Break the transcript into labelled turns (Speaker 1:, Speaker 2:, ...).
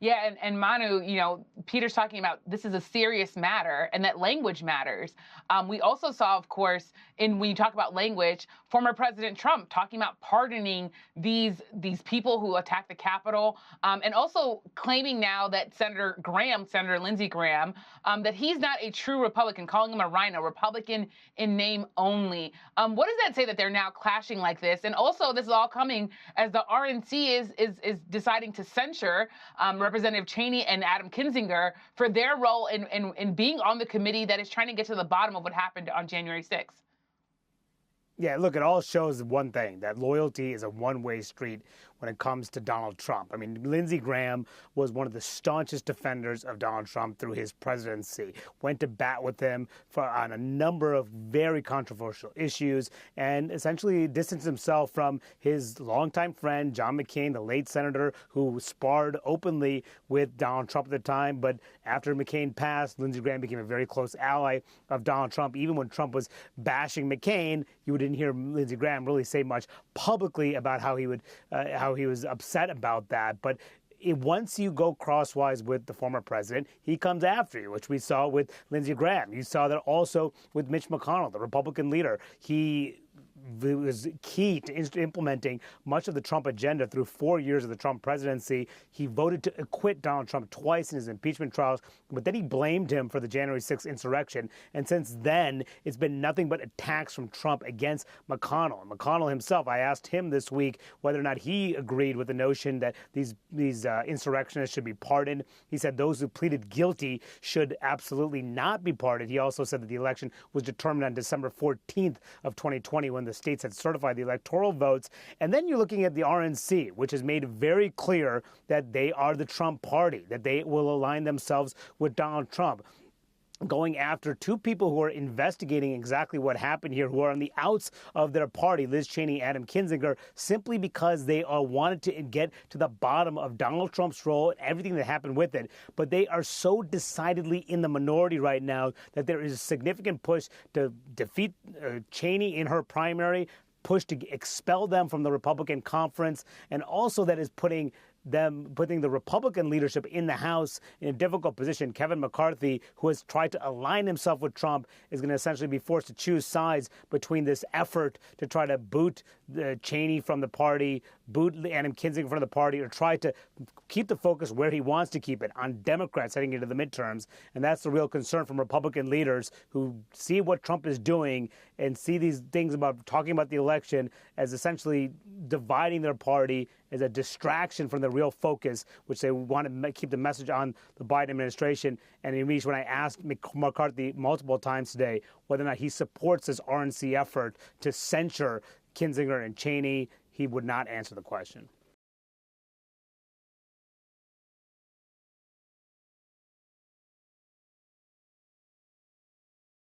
Speaker 1: Yeah, and Manu, Peter's talking about this is a serious matter and that language matters. We also saw, of course, when you talk about language, former President Trump talking about pardoning these people who attacked the Capitol, and also claiming now that Senator Lindsey Graham, that he's not a true Republican, calling him a RINO, Republican in name only. What does that say that they're now clashing like this? And also, this is all coming as the RNC is deciding to censure Representative Cheney and Adam Kinzinger for their role in being on the committee that is trying to get to the bottom of what happened on January 6th.
Speaker 2: Yeah, look, it all shows one thing, that loyalty is a one-way street when it comes to Donald Trump. I mean, Lindsey Graham was one of the staunchest defenders of Donald Trump through his presidency, went to bat with him on a number of very controversial issues, and essentially distanced himself from his longtime friend, John McCain, the late senator who sparred openly with Donald Trump at the time. But after McCain passed, Lindsey Graham became a very close ally of Donald Trump. Even when Trump was bashing McCain, you didn't hear Lindsey Graham really say much publicly about how he was upset about that. But once you go crosswise with the former president, he comes after you, which we saw with Lindsey Graham. You saw that also with Mitch McConnell, the Republican leader. He was key to implementing much of the Trump agenda through 4 years of the Trump presidency. He voted to acquit Donald Trump twice in his impeachment trials, but then he blamed him for the January 6th insurrection. And since then, it's been nothing but attacks from Trump against McConnell. And McConnell himself, I asked him this week whether or not he agreed with the notion that these insurrectionists should be pardoned. He said those who pleaded guilty should absolutely not be pardoned. He also said that the election was determined on December 14th of 2020 when the states had certified the electoral votes. And then you're looking at the RNC, which has made very clear that they are the Trump party, that they will align themselves with Donald Trump, going after two people who are investigating exactly what happened here, who are on the outs of their party, Liz Cheney, Adam Kinzinger, simply because they wanted to get to the bottom of Donald Trump's role and everything that happened with it. But they are so decidedly in the minority right now that there is a significant push to defeat Cheney in her primary, push to expel them from the Republican conference, and also that is putting the Republican leadership in the House in a difficult position. Kevin McCarthy, who has tried to align himself with Trump, is going to essentially be forced to choose sides between this effort to try to boot Cheney from the party, boot Adam Kinzinger from the party, or try to keep the focus where he wants to keep it, on Democrats heading into the midterms. And that's the real concern from Republican leaders who see what Trump is doing and see these things about talking about the election as essentially dividing their party, as a distraction from the real focus, which they want to keep the message on the Biden administration. And Amish, when I asked McCarthy multiple times today whether or not he supports this RNC effort to censure Kinzinger and Cheney, he would not answer the question.